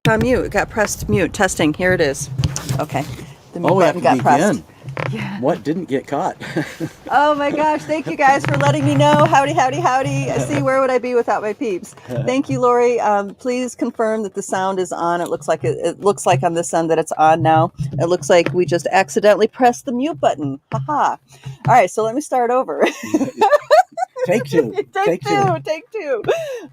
On mute. It got pressed mute. Testing. Here it is. Okay. The mute We have button to got begin. pressed. Yeah. What didn't get caught? Oh my gosh. Thank you guys for letting me know. Howdy, howdy, howdy. See, where would I be without my peeps? Thank you, Lori. Please confirm that the sound is on. It looks like it looks like on this end that it's on now. It looks like we just accidentally pressed the mute button. Haha. All right. So let me start over. Take two. Take two.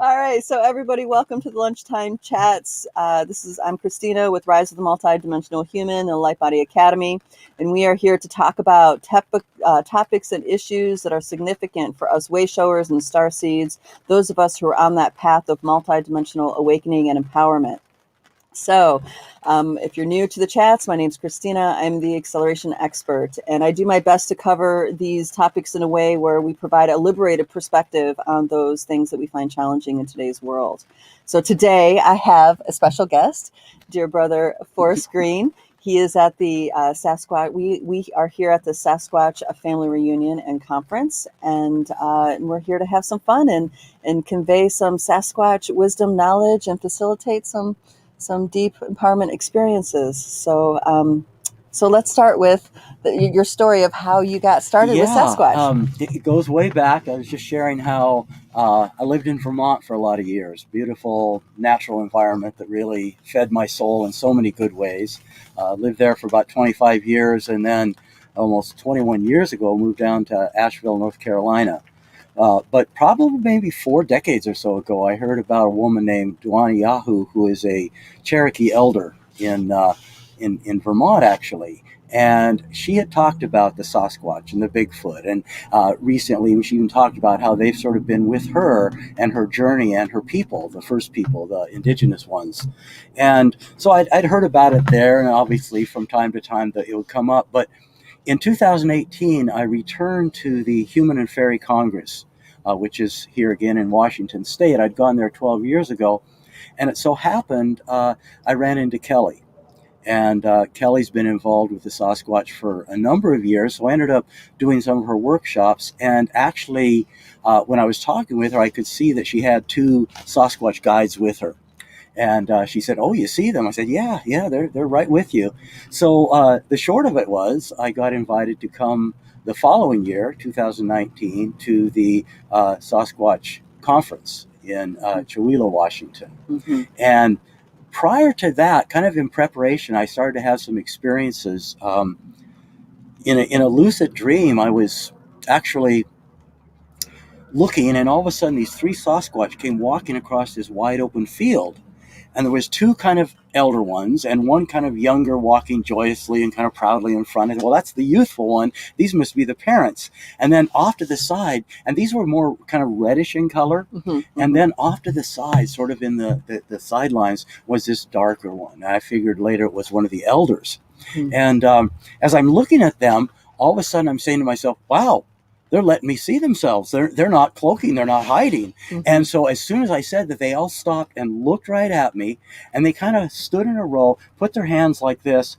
All right. So everybody, welcome to the Lunchtime Chats. I'm Christina with Rise of the Multidimensional Human and Lightbody Academy. And we are here to talk about topics and issues that are significant for us wayshowers and starseeds, those of us who are on that path of multidimensional awakening and empowerment. So if you're new to the chats, my name's Christina. I'm the acceleration expert, and I do my best to cover these topics in a way where we provide a liberated perspective on those things that we find challenging in today's world. So today I have a special guest, dear brother Forrest Green. He is at the Sasquatch. We are here at the Sasquatch Family Reunion and Conference, and we're here to have some fun and convey some Sasquatch wisdom, knowledge, and facilitate some deep empowerment experiences. So let's start with your story of how you got started with Sasquatch. It goes way back. I was just sharing how I lived in Vermont for a lot of years. Beautiful natural environment that really fed my soul in so many good ways. Lived there for about 25 years, and then almost 21 years ago moved down to Asheville, North Carolina. But probably maybe 4 decades or so ago, I heard about a woman named Duani Yahoo, who is a Cherokee elder in Vermont, actually. And she had talked about the Sasquatch and the Bigfoot. And recently, she even talked about how they've sort of been with her and her journey and her people, the first people, the indigenous ones. And so I'd heard about it there. And obviously, from time to time, that it would come up. But in 2018, I returned to the Human and Fairy Congress, which is here again in Washington State. I'd gone there 12 years ago, and it so happened I ran into Kelly. And Kelly's been involved with the Sasquatch for a number of years, so I ended up doing some of her workshops. And actually, when I was talking with her, I could see that she had 2 Sasquatch guides with her. And she said, "Oh, you see them?" I said, "Yeah, they're right with you." So the short of it was, I got invited to come the following year, 2019, to the Sasquatch conference in Chewelah, Washington. Mm-hmm. And prior to that, kind of in preparation, I started to have some experiences. In a lucid dream, I was actually looking, and all of a sudden, these 3 Sasquatch came walking across this wide open field. And there was 2 kind of elder ones and one kind of younger walking joyously and kind of proudly in front. And well, that's the youthful one. These must be the parents. And then off to the side, and these were more kind of reddish in color. Mm-hmm. And then off to the side, sort of in the sidelines, was this darker one. And I figured later it was one of the elders. Mm-hmm. And as I'm looking at them, all of a sudden I'm saying to myself, wow, they're letting me see themselves. They're not cloaking. They're not hiding. Mm-hmm. And so as soon as I said that, they all stopped and looked right at me, and they kind of stood in a row, put their hands like this,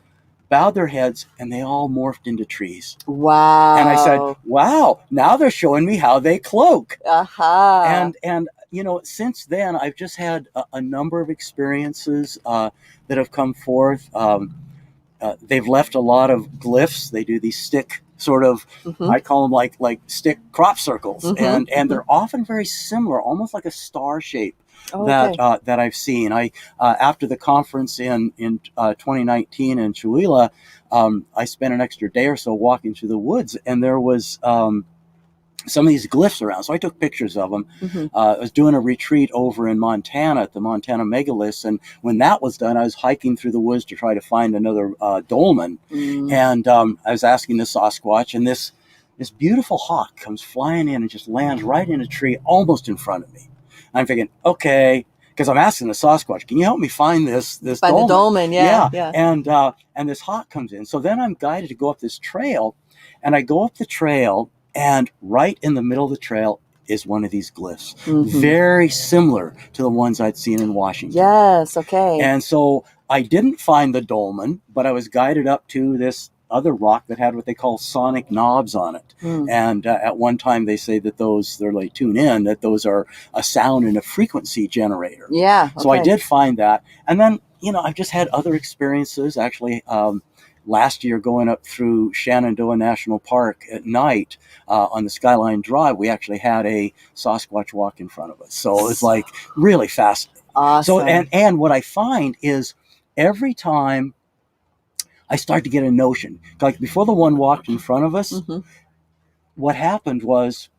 bowed their heads, and they all morphed into trees. Wow. And I said, wow, now they're showing me how they cloak. Aha. And since then, I've just had a number of experiences that have come forth. They've left a lot of glyphs. They do these stick sort of, Mm-hmm. I call them like stick crop circles. Mm-hmm. And they're often very similar, almost like a star shape. Oh, okay. That I've seen. I after the conference in 2019 in Chewelah, I spent an extra day or so walking through the woods, and there was some of these glyphs around. So I took pictures of them. Mm-hmm. I was doing a retreat over in Montana at the Montana Megaliths. And when that was done, I was hiking through the woods to try to find another dolmen. Mm. And I was asking the Sasquatch, and this beautiful hawk comes flying in and just lands right in a tree almost in front of me. I'm thinking, okay, because I'm asking the Sasquatch, can you help me find this dolmen? Find the dolmen, yeah. And this hawk comes in. So then I'm guided to go up this trail, and I go up the trail, and right in the middle of the trail is one of these glyphs, Mm-hmm. very similar to the ones I'd seen in Washington. Yes, okay. And so I didn't find the dolmen, but I was guided up to this other rock that had what they call sonic knobs on it. Mm. And at one time they say that they're like tune in, that those are a sound and a frequency generator. Yeah. Okay. So I did find that. And then I've just had other experiences. Actually, last year, going up through Shenandoah National Park at night on the Skyline Drive, we actually had a Sasquatch walk in front of us. So it's like really fascinating. Awesome. So and what I find is every time I start to get a notion, like before the one walked in front of us, what happened was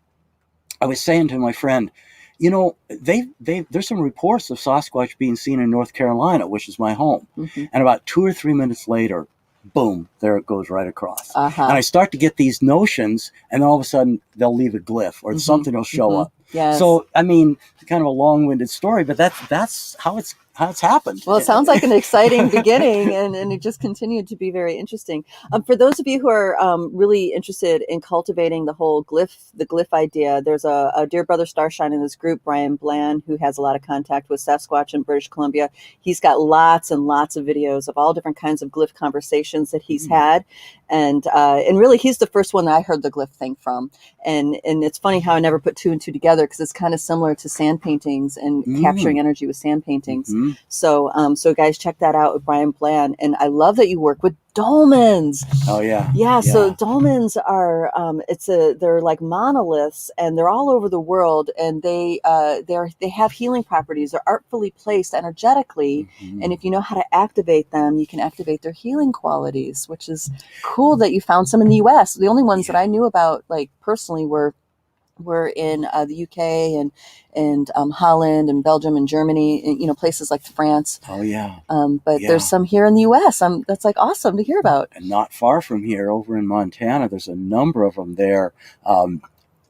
I was saying to my friend, there's some reports of Sasquatch being seen in North Carolina, which is my home. And about 2 or 3 minutes later, boom, there it goes right across. And I start to get these notions, and then all of a sudden they'll leave a glyph or something will show up. Yes. So, I mean, kind of a long-winded story, but that's how it's happened. Well, it sounds like an exciting beginning, and it just continued to be very interesting. For those of you who are really interested in cultivating the whole glyph idea, there's a Dear Brother Starshine in this group, Brian Bland, who has a lot of contact with Sasquatch in British Columbia. He's got lots and lots of videos of all different kinds of glyph conversations that he's had, and really he's the first one that I heard the glyph thing from. And it's funny how I never put two and two together, because it's kind of similar to sand paintings and capturing energy with sand paintings. So guys, check that out with Brian Bland. And I love that you work with dolmens. Oh yeah. Yeah. So dolmens are they're like monoliths, and they're all over the world, and they have healing properties. They're artfully placed energetically, and if you know how to activate them, you can activate their healing qualities, which is cool that you found some in the US. The only ones that I knew about, like personally, were in the UK and Holland and Belgium and Germany, and places like France. Oh yeah. But there's some here in the US. That's like awesome to hear about. And not far from here, over in Montana, there's a number of them there.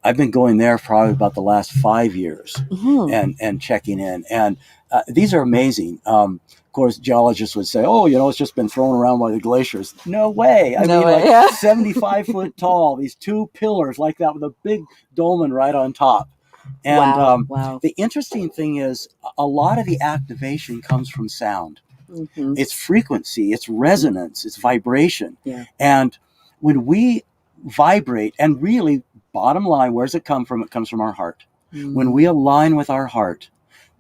I've been going there probably about the last 5 years and checking in. And these are amazing. Of course, geologists would say, oh, it's just been thrown around by the glaciers. No way. I mean, like 75 foot tall, these two pillars like that with a big dolmen right on top. And the interesting thing is a lot of the activation comes from sound. It's frequency, it's resonance, it's vibration. And when we vibrate, and really, bottom line, where's it come from? It comes from our heart. When we align with our heart,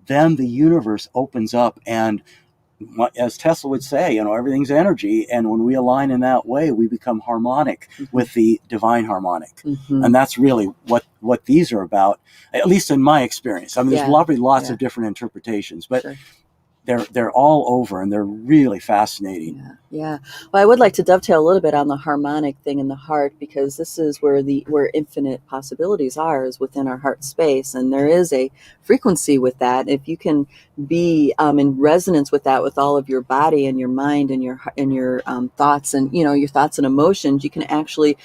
then the universe opens up, and as Tesla would say, everything's energy. And when we align in that way, we become harmonic with the divine harmonic. And that's really what these are about, at least in my experience. I mean, there's lots of different interpretations, but they're all over, and they're really fascinating. Yeah. Well, I would like to dovetail a little bit on the harmonic thing in the heart, because this is where infinite possibilities are, is within our heart space, and there is a frequency with that. If you can be in resonance with that, with all of your body and your mind and your thoughts and your thoughts and emotions, you can actually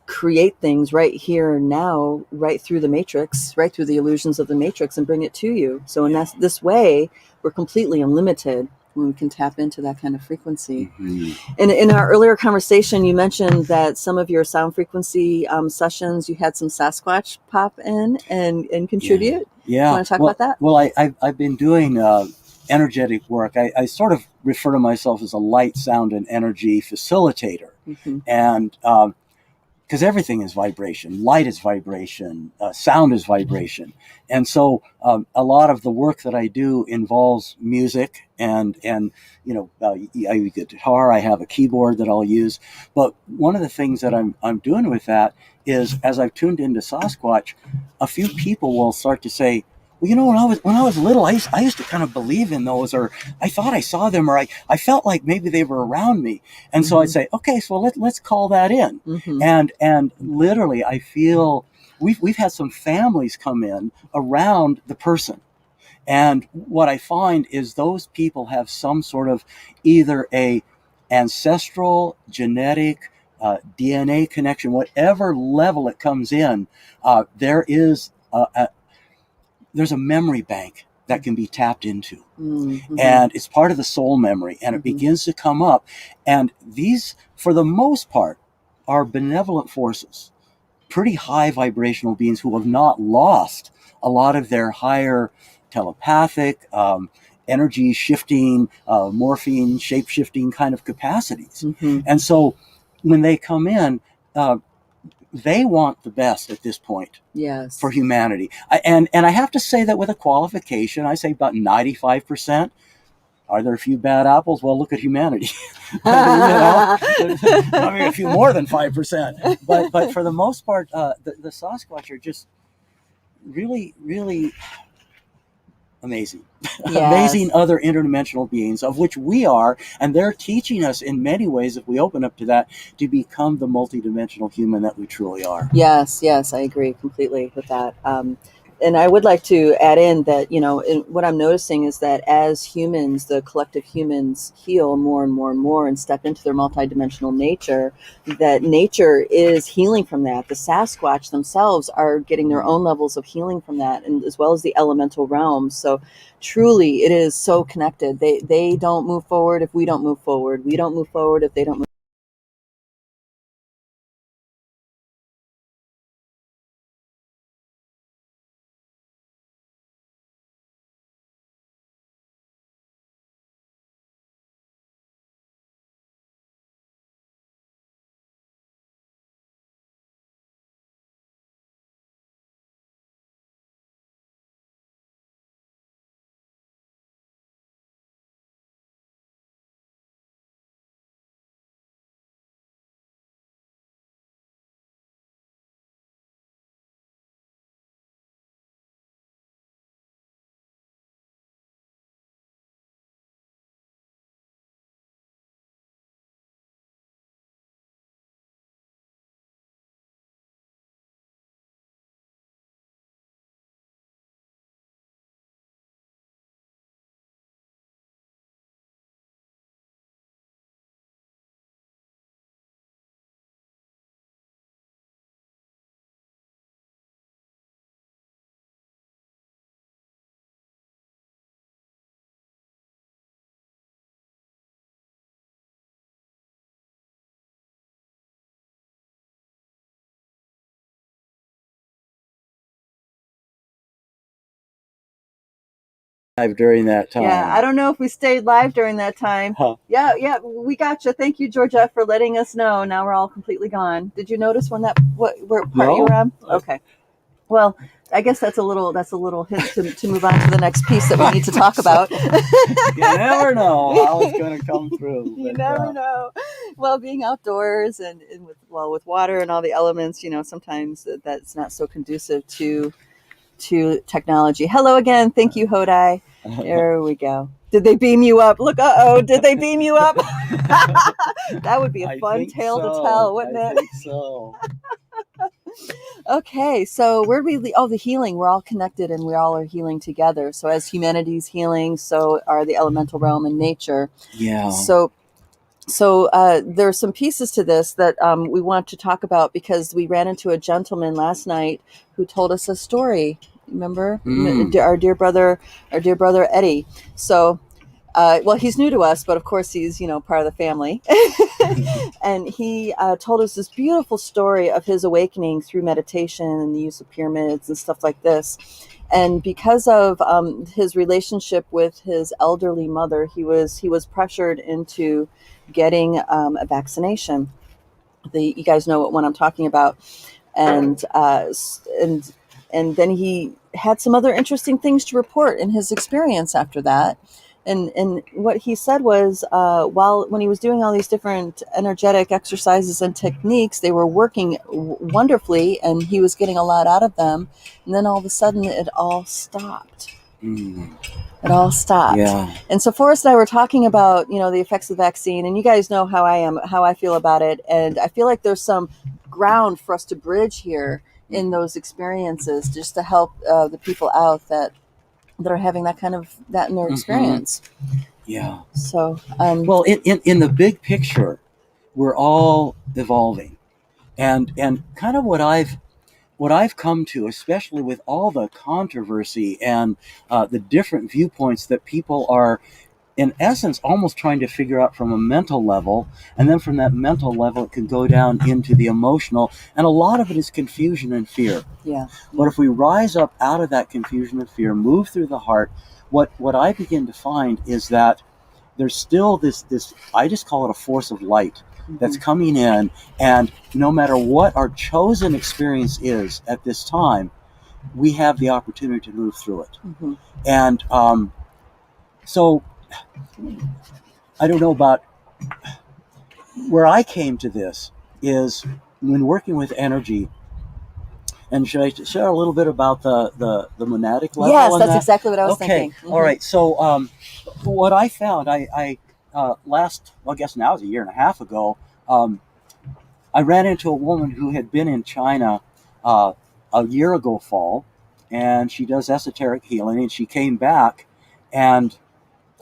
create things right here and now, right through the matrix, right through the illusions of the matrix, and bring it to you. So in this way, we're completely unlimited when we can tap into that kind of frequency. And in our earlier conversation, you mentioned that some of your sound frequency sessions, you had some Sasquatch pop in and contribute. Yeah. You want to talk about that? Well, I've been doing energetic work. I sort of refer to myself as a light, sound, and energy facilitator. And because everything is vibration, light is vibration, sound is vibration. And so a lot of the work that I do involves music, and I use a guitar, I have a keyboard that I'll use. But one of the things that I'm doing with that is, as I've tuned into Sasquatch, a few people will start to say, well, when I was little, I used to kind of believe in those, or I thought I saw them, or I felt like maybe they were around me. And so I'd say, okay, so let's call that in. And literally, I feel we've had some families come in around the person. And what I find is those people have some sort of either a ancestral, genetic, DNA connection, whatever level it comes in, there's a memory bank that can be tapped into. And it's part of the soul memory, and it begins to come up. And these, for the most part, are benevolent forces, pretty high vibrational beings who have not lost a lot of their higher telepathic, energy shifting, morphine, shape shifting kind of capacities. And so when they come in, they want the best at this point for humanity. And I have to say that with a qualification, I say about 95% Are there a few bad apples? Well, look at humanity. I mean, a few more than 5%. But for the most part, the Sasquatch are just really, really amazing. Yes. Amazing other interdimensional beings, of which we are, and they're teaching us in many ways, if we open up to that, to become the multidimensional human that we truly are. Yes, I agree completely with that. And I would like to add in that, what I'm noticing is that as humans, the collective humans heal more and more and more and step into their multidimensional nature, that nature is healing from that. The Sasquatch themselves are getting their own levels of healing from that, and as well as the elemental realms. So truly, it is so connected. They don't move forward if we don't move forward. We don't move forward if they don't move. During that time. Yeah, I don't know if we stayed live during that time. Huh. Yeah, we got you. Thank you, Georgette, for letting us know. Now we're all completely gone. Did you notice what part you were on? Okay. Well, I guess that's a little hint to move on to the next piece that we need to talk about. You never know how it's going to come through. You never know. Well, being outdoors and with water and all the elements, sometimes that's not so conducive to technology. Hello again. Thank you, Hodai. There we go. Did they beam you up? Look, did they beam you up? That would be a fun tale to tell, wouldn't it? I think so. Okay, so where do we the healing. We're all connected and we all are healing together. So as humanity's healing, so are the elemental realm and nature. Yeah. So there are some pieces to this that we want to talk about, because we ran into a gentleman last night who told us a story. Remember? Our dear brother Eddie. So well, he's new to us, but of course he's part of the family. And he told us this beautiful story of his awakening through meditation and the use of pyramids and stuff like this. And because of his relationship with his elderly mother, he was pressured into getting a vaccination. You guys know what one I'm talking about. And then he had some other interesting things to report in his experience after that. And what he said was, when he was doing all these different energetic exercises and techniques, they were working wonderfully, and he was getting a lot out of them. And then all of a sudden, it all stopped. It all stopped. Yeah. And so Forrest and I were talking about, the effects of the vaccine, and you guys know how I feel about it. And I feel like there's some ground for us to bridge here in those experiences, just to help the people out that are having that in their experience. Yeah. So, well, in the big picture, we're all evolving, and kind of what I've come to, especially with all the controversy and the different viewpoints that people are, in essence, almost trying to figure out from a mental level, and then from that mental level, it can go down into the emotional, and a lot of it is confusion and fear. Yeah. But if we rise up out of that confusion and fear, move through the heart, what I begin to find is that there's still this I just call it a force of light that's coming in, and no matter what our chosen experience is at this time, we have the opportunity to move through it. And so I don't know about where I came to this is when working with energy. And should I share a little bit about the monadic level? Yes, on that's that? exactly what I was Okay, thinking. all right. So what I found, I last, well, I guess now it's a year and a half ago, I ran into a woman who had been in China uh, a year ago fall, and she does esoteric healing, and she came back, and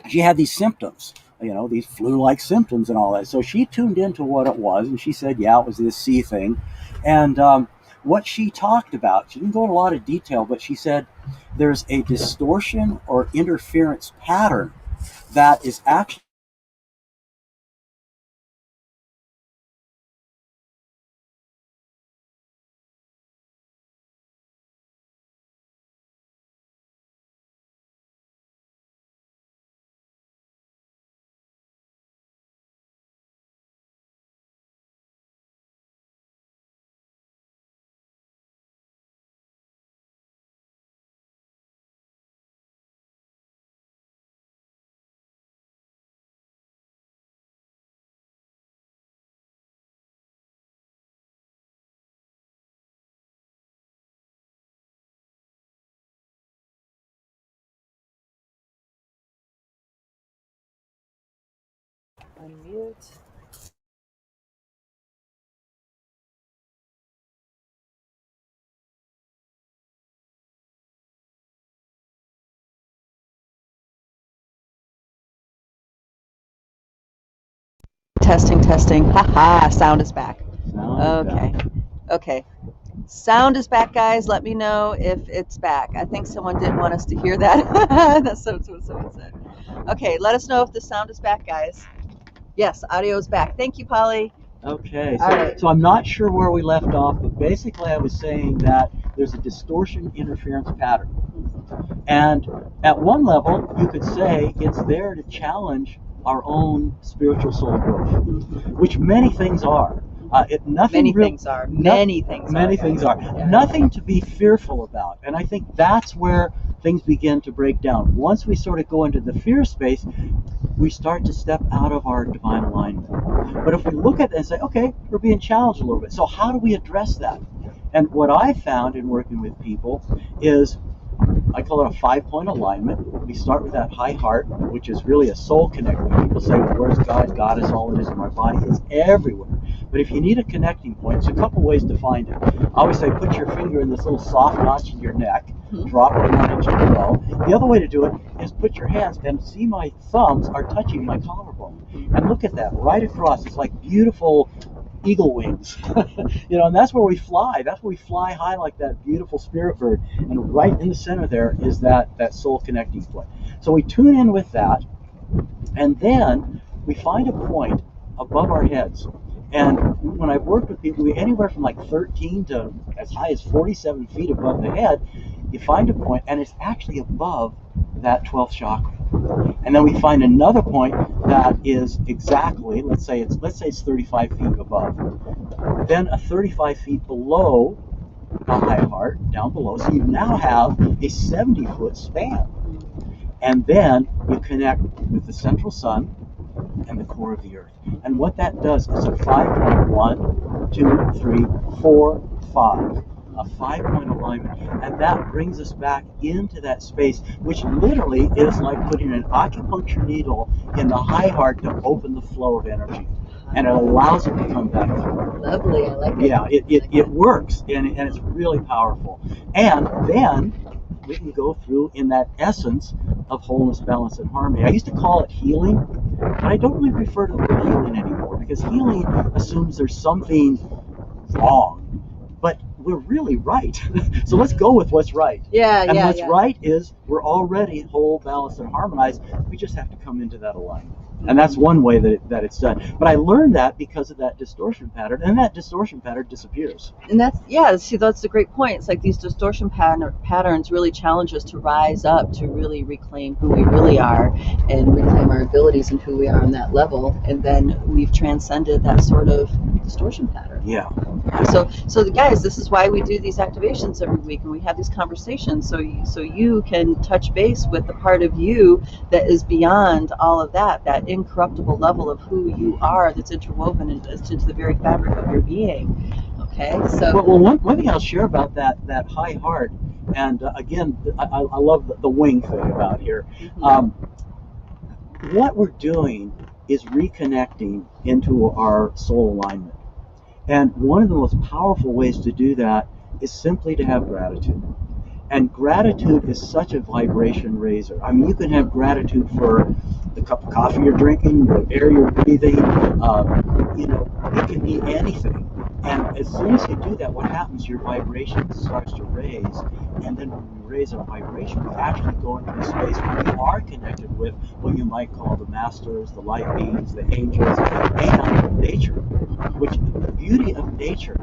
she had these symptoms, these flu-like symptoms and all that. So she tuned into what it was, and she said, yeah, it was this C thing. And what she talked about, she didn't go into a lot of detail, but she said there's a distortion or interference pattern that is actually Unmute. Testing, testing. Haha, sound is back. Okay. Okay. Sound is back, guys. Let me know if it's back. I think someone didn't want us to hear that. That's what someone said. Okay, let us know if the sound is back, guys. Yes, audio is back. Thank you, Polly. Okay, All right. so I'm not sure where we left off, but basically I was saying that there's a distortion interference pattern. And at one level, you could say it's there to challenge our own spiritual soul growth, which many things are. Many things are. Many things are. Yeah. Nothing to be fearful about. And I think that's where things begin to break down. Once we sort of go into the fear space, we start to step out of our divine alignment. But if we look at it and say, okay, we're being challenged a little bit. So how do we address that? And what I found in working with people is, I call it a 5-point alignment. We start with that high heart, which is really a soul connector. People say, well, where's God? God is all it is in my body. It's everywhere. But if you need a connecting point, there's a couple ways to find it. I always say, put your finger in this little soft notch in your neck, drop it 1 inch below. The other way to do it is put your hands, and see my thumbs are touching my collarbone. And look at that, right across. It's like beautiful eagle wings. And that's where we fly. That's where we fly high like that beautiful spirit bird. And right in the center there is that soul connecting point. So we tune in with that, and then we find a point above our heads. And when I've worked with people, anywhere from like 13 to as high as 47 feet above the head, you find a point, and it's actually above that 12th chakra. And then we find another point that is exactly, let's say it's 35 feet above. Then a 35 feet below the high heart, down below. So you now have a 70-foot span. And then you connect with the central sun and the core of the earth. And what that does is a 5.1, 2, 3, 4, 5. A 5-point alignment. And that brings us back into that space, which literally is like putting an acupuncture needle in the high heart to open the flow of energy. And it allows it to come back through. Lovely, I like it. Yeah, it works, and it's really powerful. And then we can go through in that essence of wholeness, balance, and harmony. I used to call it healing, but I don't really refer to the word healing anymore, because healing assumes there's something wrong. But we're really right. So let's go with what's right. And what's right is we're already whole, balanced, and harmonized. We just have to come into that alignment. And that's one way that it's done. But I learned that because of that distortion pattern, and that distortion pattern disappears. And see, that's a great point. It's like these distortion patterns really challenge us to rise up, to really reclaim who we really are and reclaim our abilities and who we are on that level. And then we've transcended that sort of distortion pattern. Yeah. So guys, this is why we do these activations every week, and we have these conversations, so you can touch base with the part of you that is beyond all of that incorruptible level of who you are, that's interwoven into the very fabric of your being. Okay, so well, one thing I'll share about that high heart, and again, I love the wing thing about here. What we're doing is reconnecting into our soul alignment. And one of the most powerful ways to do that is simply to have gratitude. And gratitude is such a vibration raiser. I mean, you can have gratitude for the cup of coffee you're drinking, the air you're breathing, it can be anything. And as soon as you do that, what happens? Your vibration starts to raise. And then when we raise our vibration, we actually go into a space where we are connected with what you might call the masters, the light beings, the angels, and nature. Which the beauty of nature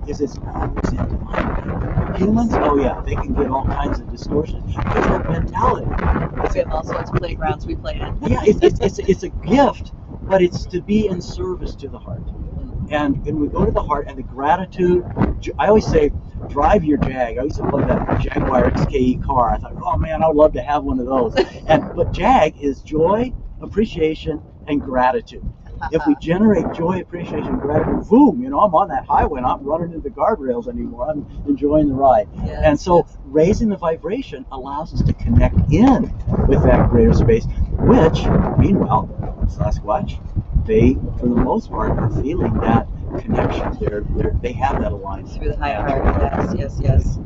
is it's always into alignment. Humans, oh yeah, they can get all kinds of distortions because of mentality. We have all sorts of playgrounds we play in. Yeah, it's a gift, but it's to be in service to the heart. And we go to the heart, and the gratitude, I always say, drive your Jag. I used to love that Jaguar XKE car. I thought, oh man, I would love to have one of those. But Jag is joy, appreciation, and gratitude. If we generate joy, appreciation, gratitude, boom, I'm on that highway and I'm not running into the guardrails anymore. I'm enjoying the ride. Yes, and so raising the vibration allows us to connect in with that greater space, which, meanwhile, Sasquatch, they, for the most part, are feeling that connection. They have that alignment. Through the high heart, yes.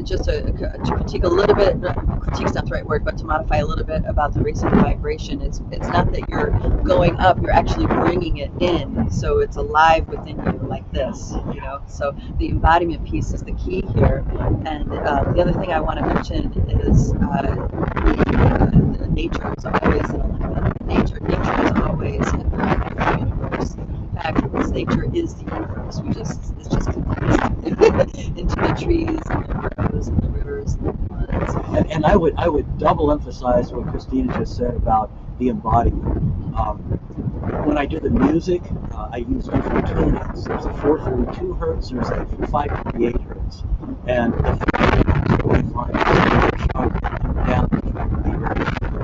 Just to critique a little bit, critique's not the right word, but to modify a little bit about the raising the vibration, it's not that you're going up, you're actually bringing it in, so it's alive within you like this, so the embodiment piece is the key here. And the other thing I want to mention is nature is always in alignment. Nature is always in the universe. In fact, nature is the universe. It's just connected into the trees and the groves and the rivers and the ponds. And I would double emphasize what Christina just said about the embodiment. When I do the music, I use different tunings. There's a 432 hertz, there's a 538 hertz, and the 45 down.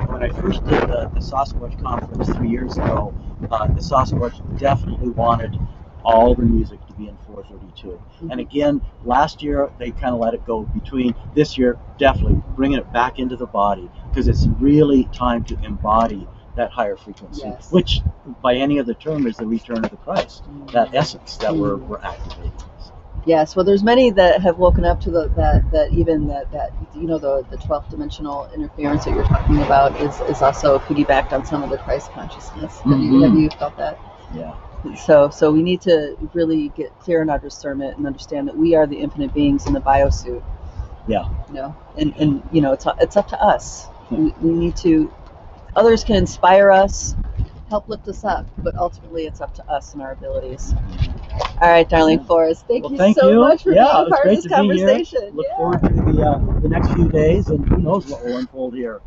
When I first did the Sasquatch conference 3 years ago, the Sasquatch definitely wanted all the music to be in 432. And again, last year they kind of let it go. Between this year, definitely bringing it back into the body, because it's really time to embody that higher frequency, which by any other term is the return of the Christ, that essence that we're activating. Yes, well, there's many that have woken up to the 12th dimensional interference that you're talking about is also piggybacked on some of the Christ consciousness. Have you felt that? Yeah. So we need to really get clear in our discernment and understand that we are the infinite beings in the biosuit. Yeah. And it's up to us. We need to. Others can inspire us, help lift us up, but ultimately it's up to us and our abilities. All right, darling Forrest, thank you so much for being part of this conversation. Look forward to the next few days, and who knows what will unfold here.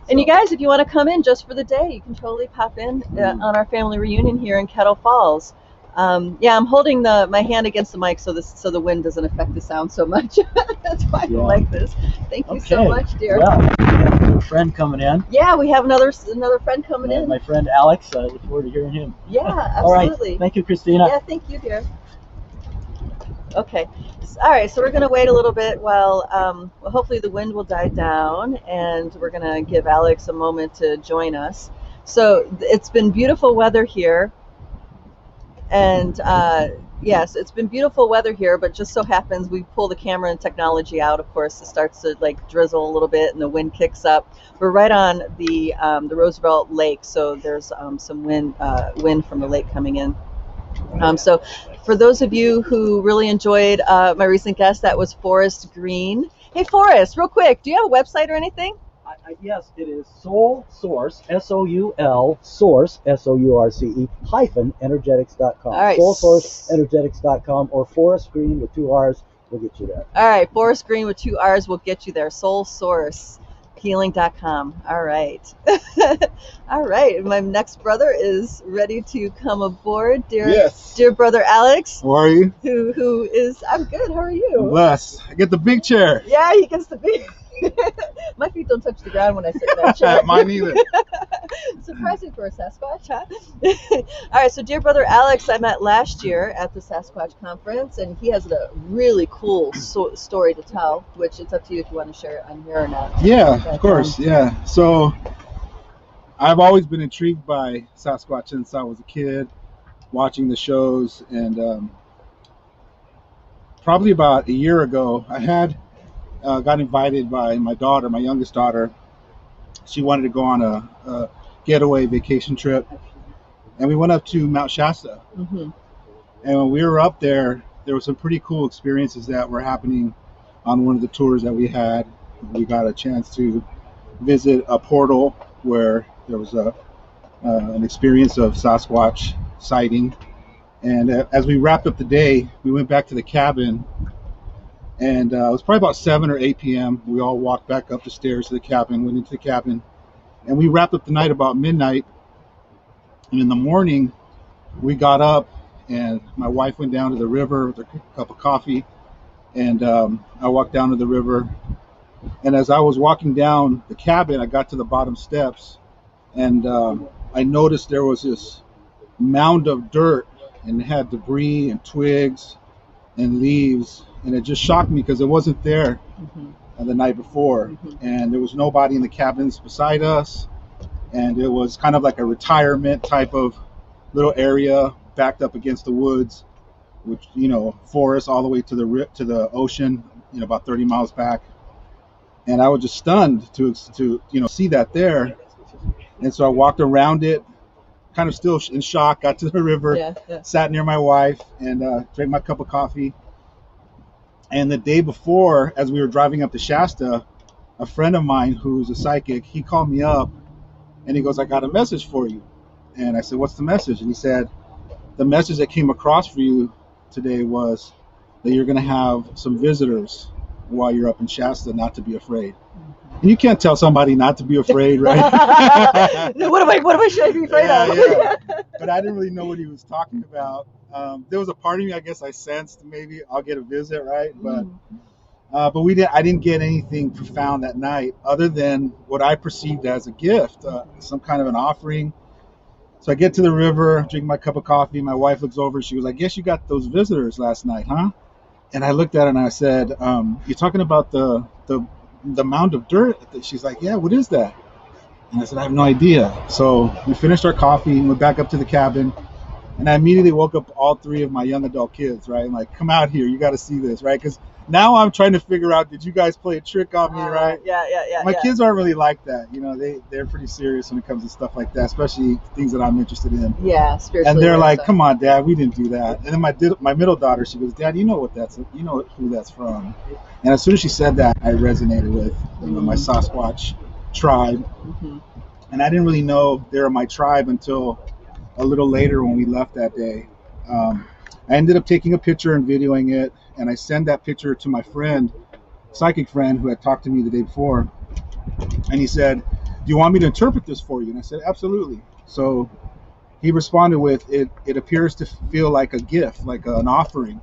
And you guys, if you want to come in just for the day, you can totally pop in on our family reunion here in Kettle Falls. I'm holding my hand against the mic so the wind doesn't affect the sound so much. That's why I like this. Thank you so much, dear. Well, we have a new friend coming in. Yeah, we have another friend coming in. My friend Alex. I look forward to hearing him. Yeah, absolutely. All right. Thank you, Christina. Yeah, thank you, dear. Okay. All right, so we're going to wait a little bit while hopefully the wind will die down, and we're going to give Alex a moment to join us. So it's been beautiful weather here. And yes, it's been beautiful weather here, but just so happens we pull the camera and technology out. Of course, it starts to drizzle a little bit, and the wind kicks up. We're right on the Roosevelt Lake, so there's some wind from the lake coming in. So, for those of you who really enjoyed my recent guest, that was Forrest Green. Hey, Forrest, real quick, do you have a website or anything? Yes, it is Soul Source, SOUL Source, SOURCE hyphen energetics.com. All right. SoulSourceEnergetics.com or Forest Green with 2 R's will get you there. All right, Forest Green with 2 R's will get you there. SoulSourceHealing.com. All right. All right. My next brother is ready to come aboard. Dear brother Alex. How are you? Who is, I'm good. How are you? I'm blessed. I get the big chair. Yeah, he gets the big. My feet don't touch the ground when I sit in that chair. Mine either. Surprising for a Sasquatch, huh? All right, so dear brother Alex, I met last year at the Sasquatch conference, and he has a really cool story to tell, which it's up to you if you want to share it on here or not. Yeah, of course. Yeah. So I've always been intrigued by Sasquatch since I was a kid, watching the shows, and probably about a year ago, I had got invited by my daughter, my youngest daughter. She wanted to go on a getaway vacation trip, and we went up to Mount Shasta. Mm-hmm. And when we were up there, there were some pretty cool experiences that were happening on one of the tours that we had. We got a chance to visit a portal where there was an experience of Sasquatch sighting. And as we wrapped up the day, we went back to the cabin. And it was probably about 7 or 8 p.m. We all walked back up the stairs to the cabin, went into the cabin, and we wrapped up the night about midnight. And in the morning, we got up, and my wife went down to the river with a cup of coffee, and I walked down to the river. And as I was walking down the cabin, I got to the bottom steps, and I noticed there was this mound of dirt, and it had debris and twigs and leaves. And it just shocked me because it wasn't there the night before. And there was nobody in the cabins beside us. And it was kind of like a retirement type of little area backed up against the woods, which, forest all the way to the ocean, about 30 miles back. And I was just stunned to see that there. And so I walked around it, kind of still in shock, got to the river, sat near my wife, and drank my cup of coffee. And the day before, as we were driving up to Shasta, a friend of mine who's a psychic, he called me up and he goes, I got a message for you. And I said, what's the message? And he said, the message that came across for you today was that you're going to have some visitors while you're up in Shasta, not to be afraid. And you can't tell somebody not to be afraid, right? What should I be afraid of? Yeah. But I didn't really know what he was talking about. There was a part of me, I guess, I sensed maybe I'll get a visit, right? But I didn't get anything profound that night other than what I perceived as a gift, some kind of an offering. So I get to the river, drink my cup of coffee. My wife looks over. She was like, "Guess you got those visitors last night, huh?" And I looked at her and I said, "You're talking about the mound of dirt?" She's like, "Yeah, what is that?" And I said, "I have no idea." So we finished our coffee and went back up to the cabin. And I immediately woke up all 3 of my young adult kids, right? I'm like, come out here. You got to see this, right? Because now I'm trying to figure out, did you guys play a trick on me, right? Yeah. My kids aren't really like that. They're pretty serious when it comes to stuff like that, especially things that I'm interested in. Yeah, spiritually. And they're like, come on, Dad, we didn't do that. And then my middle daughter, she goes, Dad, you know who that's from. And as soon as she said that, I resonated with my Sasquatch tribe. And I didn't really know they were my tribe until a little later when we left that day. I ended up taking a picture and videoing it, and I sent that picture to my psychic friend who had talked to me the day before. And he said, do you want me to interpret this for you? And I said, absolutely. So he responded with, it appears to feel like a gift, like an offering.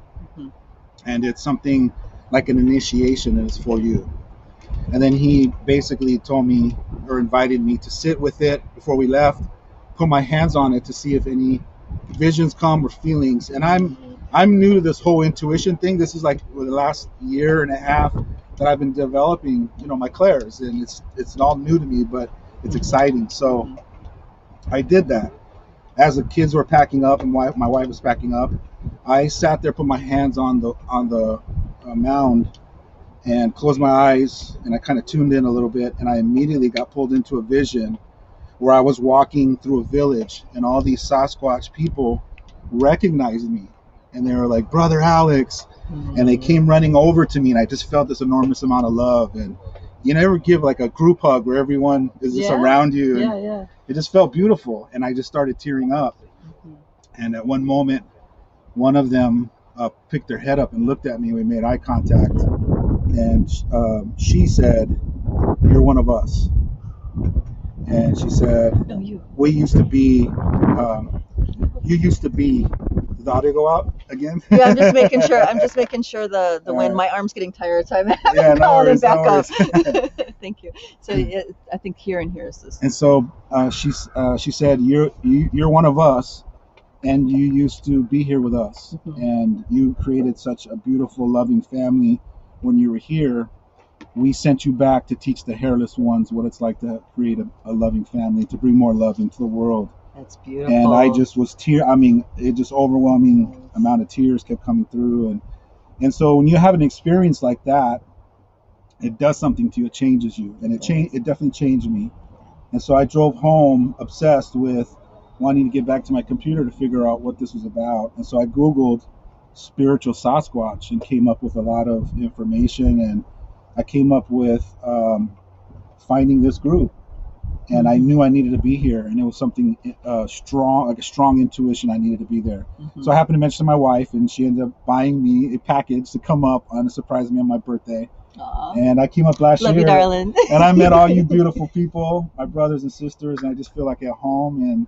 And it's something like an initiation, and it's for you. And then he basically told me, or invited me to sit with it before we left, put my hands on it to see if any visions come or feelings. And I'm new to this whole intuition thing. This is like the last year and a half that I've been developing, my clairs, and it's all new to me, but it's exciting. So I did that. As the kids were packing up and my wife was packing up, I sat there, put my hands on the mound and closed my eyes, and I kind of tuned in a little bit, and I immediately got pulled into a vision where I was walking through a village, and all these Sasquatch people recognized me, and they were like, Brother Alex, and they came running over to me, and I just felt this enormous amount of love, and you never give like a group hug where everyone is just around you. And Yeah. it just felt beautiful, and I just started tearing up. And at one moment, one of them picked their head up and looked at me. We made eye contact, and she said, "You're one of us." And she said, No, you. "We used to be. You used to be." Did the audio go out again? Yeah, I'm just making sure. I'm just making sure the wind. My arm's getting tired, so I'm Yeah, no calling worries, back no up. worries. Thank you. So I think here and here is this. And so she said, "You're one of us, and you used to be here with us, and you created such a beautiful, loving family when you were here. We sent you back to teach the hairless ones what it's like to create a loving family, to bring more love into the world." That's beautiful. And I just was it just overwhelming amount of tears kept coming through, and so when you have an experience like that, it does something to you. It changes you, and it definitely changed me. And so I drove home obsessed with wanting to get back to my computer to figure out what this was about. And so I Googled spiritual Sasquatch and came up with a lot of information. And I came up with finding this group. And I knew I needed to be here. And it was something strong, like a strong intuition I needed to be there. So I happened to mention to my wife, and she ended up buying me a package to come up and surprise me on my birthday. Aww. And I came up last year. Love you, darling. And I met all you beautiful people, my brothers and sisters, and I just feel like at home. And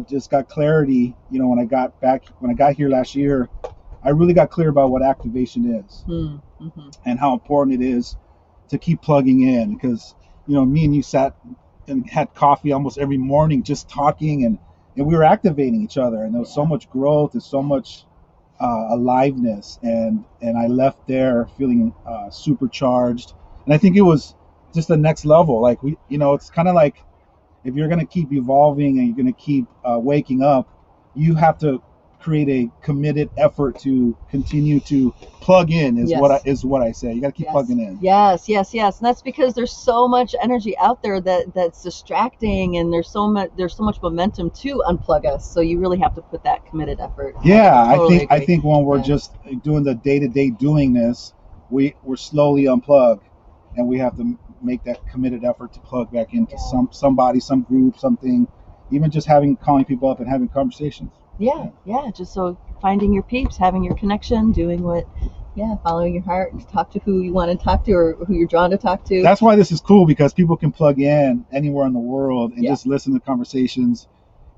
just got clarity. When I got here last year, I really got clear about what activation is and how important it is to keep plugging in. Because me and you sat and had coffee almost every morning, just talking, and we were activating each other. And there was so much growth and so much aliveness, and I left there feeling supercharged. And I think it was just the next level. Like it's kind of like, if you're going to keep evolving and you're going to keep waking up, you have to create a committed effort to continue to plug in. Is what I say. You got to keep plugging in. Yes. And that's because there's so much energy out there that's distracting, and there's so much momentum to unplug us. So you really have to put that committed effort. Yeah, I think when we're just doing the day-to-day doingness, we're slowly unplug, and we have to make that committed effort to plug back into somebody, some group, something, even just calling people up and having conversations. Yeah, just so finding your peeps, having your connection, doing following your heart, talk to who you want to talk to or who you're drawn to talk to. That's why this is cool, because people can plug in anywhere in the world and just listen to conversations,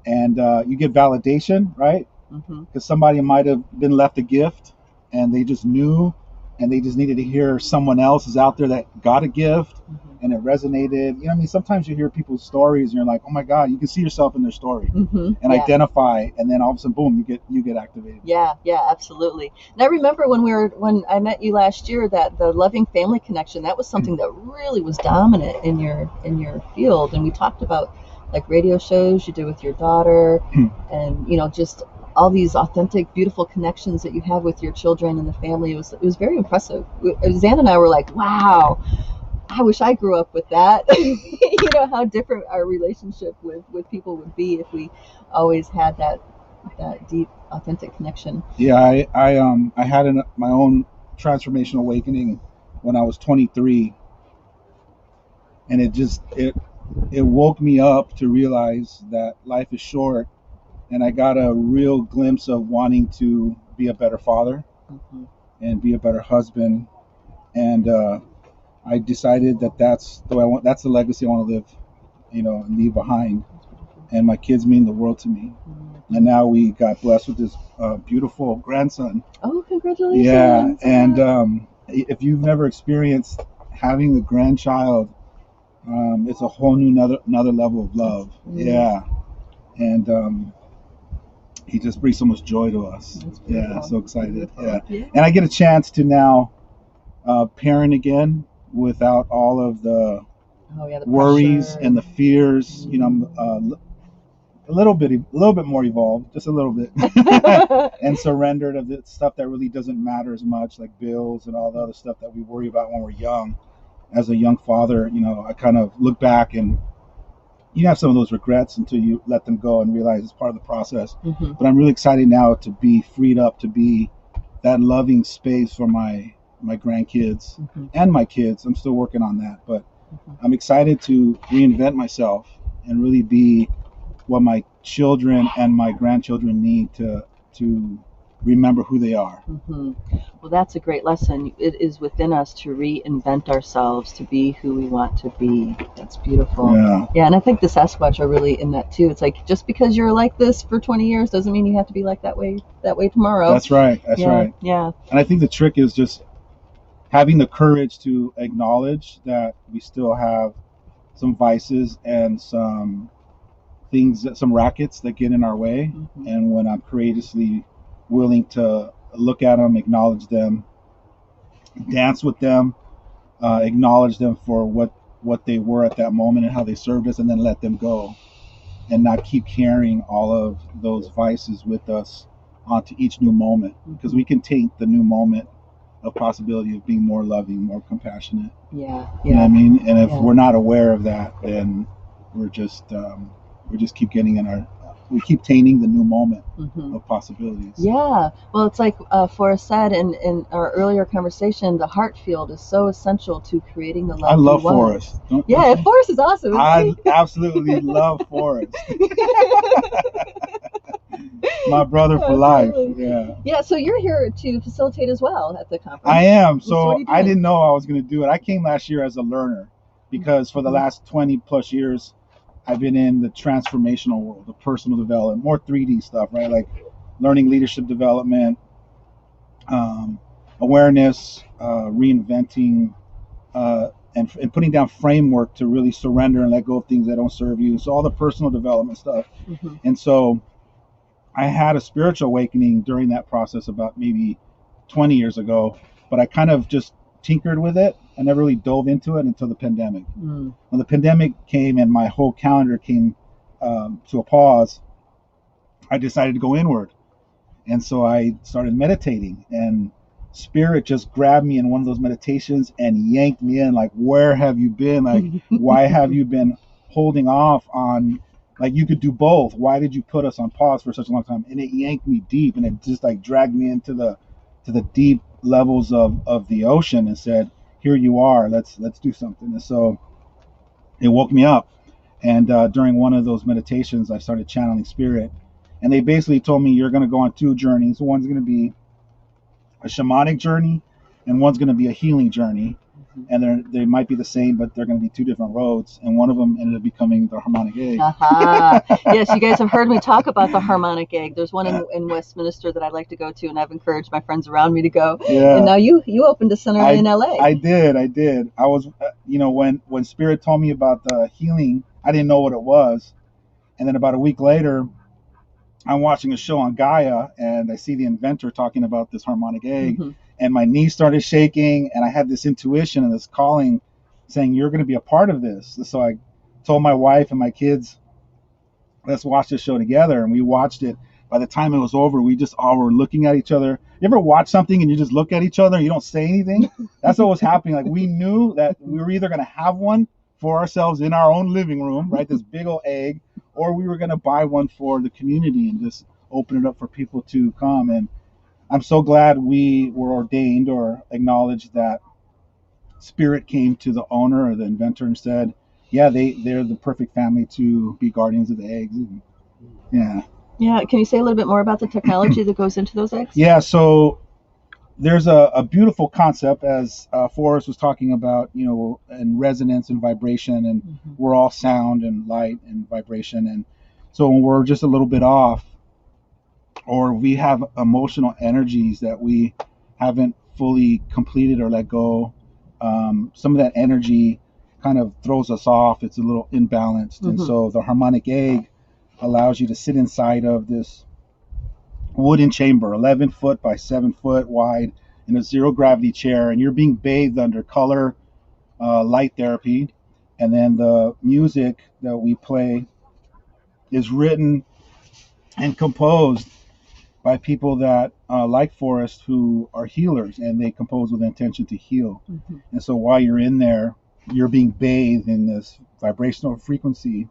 and you get validation, right? Because somebody might have been left a gift and they just knew, and they just needed to hear someone else is out there that got a gift and it resonated. Sometimes you hear people's stories and you're like, oh my God, you can see yourself in their story and identify, and then all of a sudden, boom, you get activated. Yeah, absolutely. And I remember when I met you last year, that the loving family connection, that was something that really was dominant in your field. And we talked about like radio shows you did with your daughter and just all these authentic, beautiful connections that you have with your children and the family. It was very impressive. Zan and I were like, wow, I wish I grew up with that. How different our relationship with people would be if we always had that deep, authentic connection. Yeah, I had my own transformational awakening when I was 23, and it woke me up to realize that life is short. And I got a real glimpse of wanting to be a better father and be a better husband. And I decided that's the legacy I want to live, and leave behind. And my kids mean the world to me. And now we got blessed with this beautiful grandson. Oh, congratulations. Yeah. And if you've never experienced having a grandchild, it's a whole new another level of love. Yeah. And he just brings so much joy to us. Yeah, so excited. Yeah. And I get a chance to now parent again without all of the worries pressure and the fears. I'm a little bit more evolved, just a little bit, and surrendered of the stuff that really doesn't matter as much, like bills and all the other stuff that we worry about when we're young. As a young father, I kind of look back, and you have some of those regrets until you let them go and realize it's part of the process. But I'm really excited now to be freed up to be that loving space for my my grandkids Mm-hmm. and my kids. I'm still working on that, but Mm-hmm. I'm excited to reinvent myself and really be what my children and my grandchildren need to remember who they are. Mm-hmm. Well, that's a great lesson. It is within us to reinvent ourselves to be who we want to be. That's beautiful. Yeah, Yeah, and I think the Sasquatch are really in that too. It's like just because you're like this for 20 years doesn't mean you have to be like that way tomorrow. that's right. That's Yeah, right. yeah. And I think the trick is just having the courage to acknowledge that we still have some vices and some things, some rackets that get in our way. Mm-hmm. And when I'm courageously willing to look at them, acknowledge them, dance with them, acknowledge them for what they were at that moment and how they served us, and then let them go, and not keep carrying all of those vices with us onto each new moment, because we can taint the new moment of possibility of being more loving, more compassionate. Yeah, You know what I yeah. mean? And if Yeah. we're not aware of that, then we just keep getting we keep tainting the new moment Mm-hmm. of possibilities. Yeah, well, it's like Forrest said in our earlier conversation, the heart field is so essential to creating the love I love we want. Forrest. Yeah, Forrest is awesome. I absolutely love Forrest. My brother for life. Yeah. Yeah, so you're here to facilitate as well at the conference. I am. So what are So you I doing? didn't know I was going to do it. I came last year as a learner because for the Mhm. last 20 plus years, I've been in the transformational world, the personal development, more 3D stuff, right? Like learning leadership development, awareness, reinventing, and putting down framework to really surrender and let go of things that don't serve you. So all the personal development stuff. Mhm. And so I had a spiritual awakening during that process about maybe 20 years ago, but I kind of just tinkered with it. I never really dove into it until the pandemic. Mm. When the pandemic came and my whole calendar came to a pause, I decided to go inward. And so I started meditating, and spirit just grabbed me in one of those meditations and yanked me in, like, where have you been? Like, why have you been holding off on, like, you could do both. Why did you put us on pause for such a long time? And it yanked me deep, and it just like dragged me into the deep levels of the ocean and said, here you are, let's do something. And so it woke me up. And during one of those meditations, I started channeling spirit. And they basically told me, you're going to go on two journeys. One's going to be a shamanic journey, and one's going to be a healing journey. And they might be the same, but they're going to be two different roads. And one of them ended up becoming the harmonic egg. Aha. Yes, you guys have heard me talk about the harmonic egg. There's one in Westminster that I'd like to go to, and I've encouraged my friends around me to go. Yeah. And now you opened a center in LA. I did. I was, when Spirit told me about the healing, I didn't know what it was. And then about a week later, I'm watching a show on Gaia, and I see the inventor talking about this harmonic egg. Mhm. And my knees started shaking, and I had this intuition and this calling saying, you're going to be a part of this. So I told my wife and my kids, let's watch this show together. And we watched it. By the time it was over, we just all were looking at each other. You ever watch something and you just look at each other and you don't say anything? That's what was happening. Like, we knew that we were either going to have one for ourselves in our own living room, right? This big old egg, or we were going to buy one for the community and just open it up for people to come. And I'm so glad we were ordained or acknowledged that spirit came to the owner or the inventor and said, yeah, they're the perfect family to be guardians of the eggs. And, yeah. Yeah, can you say a little bit more about the technology that goes into those eggs? Yeah, so there's a beautiful concept, as Forrest was talking about, and resonance and vibration, and Mhm. we're all sound and light and vibration. And so when we're just a little bit off, or we have emotional energies that we haven't fully completed or let go, some of that energy kind of throws us off. It's a little imbalanced. And Mhm. so the harmonic egg allows you to sit inside of this wooden chamber, 11 foot by 7 foot wide, in a zero gravity chair, and you're being bathed under color light therapy. And then the music that we play is written and composed by people that like Forrest, who are healers, and they compose with intention to heal. Mhm. And so while you're in there, you're being bathed in this vibrational frequency,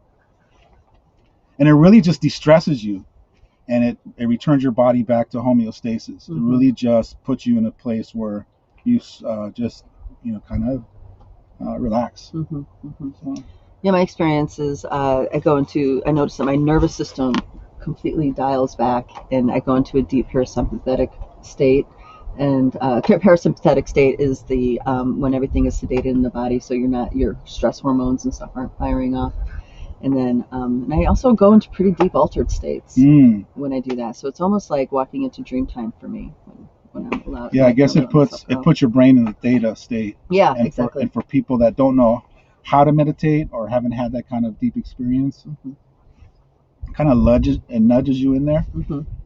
and it really just de-stresses you, and it returns your body back to homeostasis. It Mhm. really just puts you in a place where you just kind of relax. Mm-hmm. Mm-hmm. So, Yeah, my experience is I notice that my nervous system completely dials back, and I go into a deep parasympathetic state. And parasympathetic state is the when everything is sedated in the body, so your stress hormones and stuff aren't firing off. And then and I also go into pretty deep altered states when I do that. So it's almost like walking into dream time for me when I'm allowed. yeah, I guess it puts your brain in a theta state. Yeah, and exactly. For people that don't know how to meditate or haven't had that kind of deep experience, kind of nudges you in there.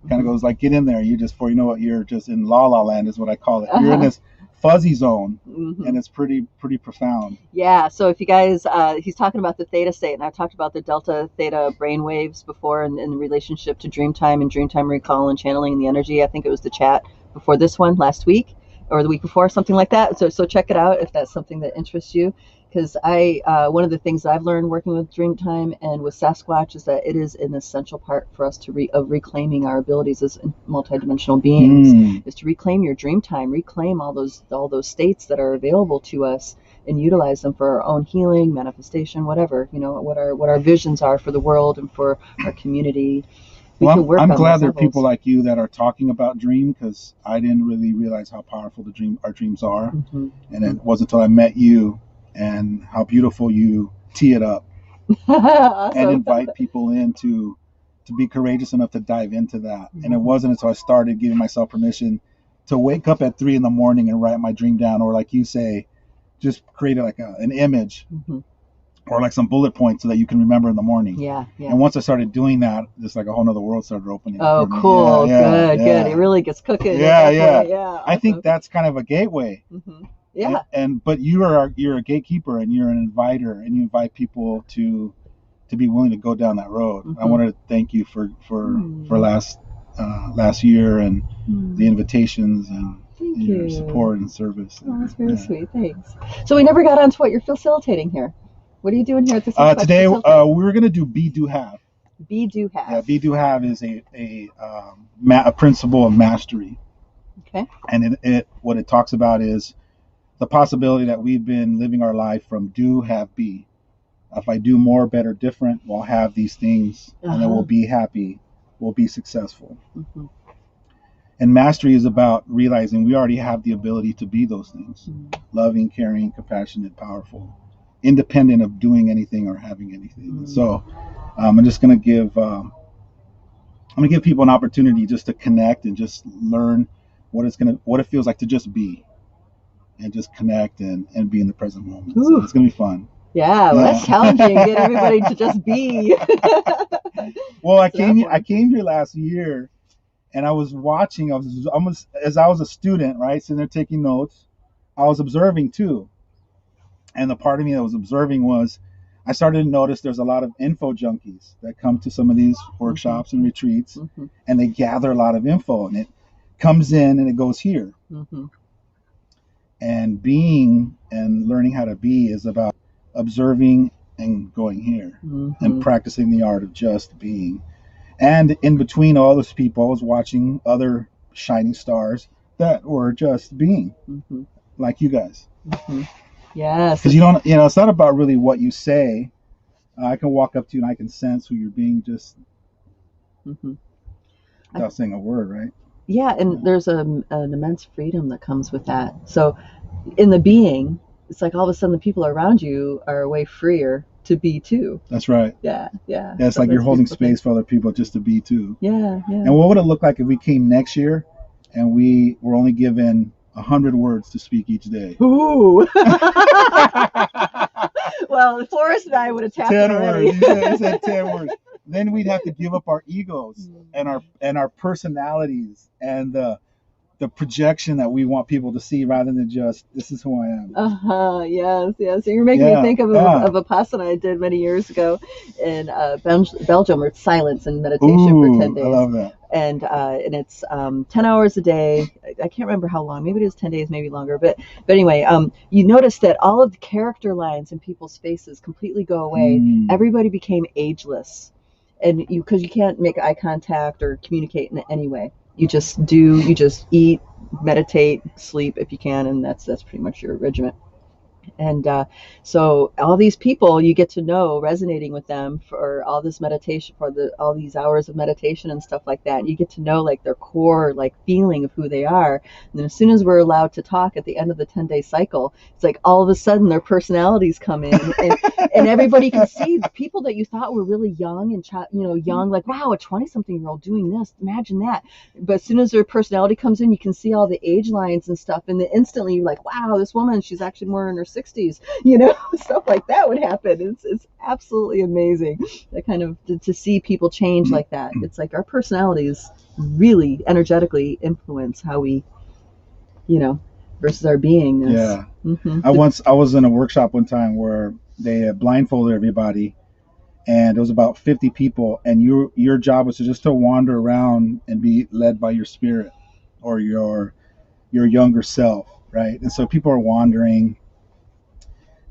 Kind of goes like, get in there. You just, before you know it, you're just in la la land, is what I call it. You're in this fuzzy zone, and it's pretty profound. Yeah. So if you guys, he's talking about the theta state, and I've talked about the delta theta brain waves before, in relationship to dreamtime and dreamtime recall and channeling the energy. I think it was the chat before this one last week or the week before, something like that. So check it out if that's something that interests you. Because one of the things that I've learned working with Dreamtime and with Sasquatch is that it is an essential part for us of reclaiming our abilities as multidimensional beings, is to reclaim your Dreamtime, reclaim all those states that are available to us, and utilize them for our own healing, manifestation, whatever, what our visions are for the world and for our community. Well, I'm glad there are people like you that are talking about dream, because I didn't really realize how powerful our dreams are, and it wasn't until I met you and how beautiful you tee it up Awesome. and invite people in to be courageous enough to dive into that. And it wasn't until I started giving myself permission to wake up at 3 a.m. and write my dream down, or like you say, just create like an image or like some bullet points so that you can remember in the morning. Yeah. And once I started doing that, just like a whole nother world started opening. Oh, cool. Good. It really gets cooking. Yeah. Awesome. I think that's kind of a gateway. Yeah. But you're a gatekeeper, and you're an inviter, and you invite people to be willing to go down that road. I wanted to thank you for last year, and the invitations and your support and service. Oh, that's very sweet. Thanks. So we never got onto what you're facilitating here. What are you doing here at this? Today we were going to do Be Do Have. Be Do Have. Yeah, Be Do Have is a principle of mastery. Okay. And what it talks about is the possibility that we've been living our life from do, have, be. If I do more, better, different, we'll have these things, and then we'll be happy, we'll be successful. And mastery is about realizing we already have the ability to be those things: loving, caring, compassionate, powerful, independent of doing anything or having anything. So I'm just going to give people an opportunity just to connect and just learn what it feels like to just be, and just connect and be in the present moment. So it's going to be fun. Yeah, well, that's challenging. Get everybody to just be. Well, I came here last year, and I was watching. As I was a student, right, sitting there taking notes, I was observing too. And the part of me that was observing was, I started to notice there's a lot of info junkies that come to some of these workshops and retreats, and they gather a lot of info, and it comes in and it goes here. And being and learning how to be is about observing and going here, and practicing the art of just being. And in between all those people, I was watching other shining stars that were just being, like you guys. Yes. Because it's not about really what you say. I can walk up to you and I can sense who you're being, just without saying a word, right? Yeah, and there's an immense freedom that comes with that. So in the being, it's like all of a sudden the people around you are way freer to be too. That's right. Yeah. It's like you're holding space for other people just to be too. Yeah. And what would it look like if we came next year and we were only given 100 words to speak each day? Ooh. Well, Forrest and I would have tapped 10 already. words. You said 10 words. Then we'd have to give up our egos and our personalities and the projection that we want people to see, rather than just, this is who I am. Yes. So you're making me think of a Vipassana I did many years ago in Belgium, where it's silence and meditation for 10 days. I love that. And it's 10 hours a day. I can't remember how long. Maybe it is 10 days, maybe longer. But anyway, you notice that all of the character lines in people's faces completely go away. Everybody became ageless, and because you can't make eye contact or communicate in any way. you just eat, meditate, sleep if you can, and that's pretty much your regimen. And so all these people you get to know, resonating with them for all this meditation, for all these hours of meditation and stuff like that. You get to know like their core like feeling of who they are. And then as soon as we're allowed to talk at the end of the 10-day cycle, it's like all of a sudden their personalities come in, and everybody can see the people that you thought were really young and young, like, wow, a 20-something-year-old doing this, imagine that. But as soon as their personality comes in, you can see all the age lines and stuff, and then instantly you're like, wow, this woman, she's actually more in her 60s, stuff like that would happen. It's absolutely amazing, that kind of to see people change like that. It's like our personalities really energetically influence how we, versus our beingness. Yeah. Mm-hmm. I was in a workshop one time where they had blindfolded everybody, and it was about 50 people, and your job was to wander around and be led by your spirit or your younger self, right? And so people are wandering,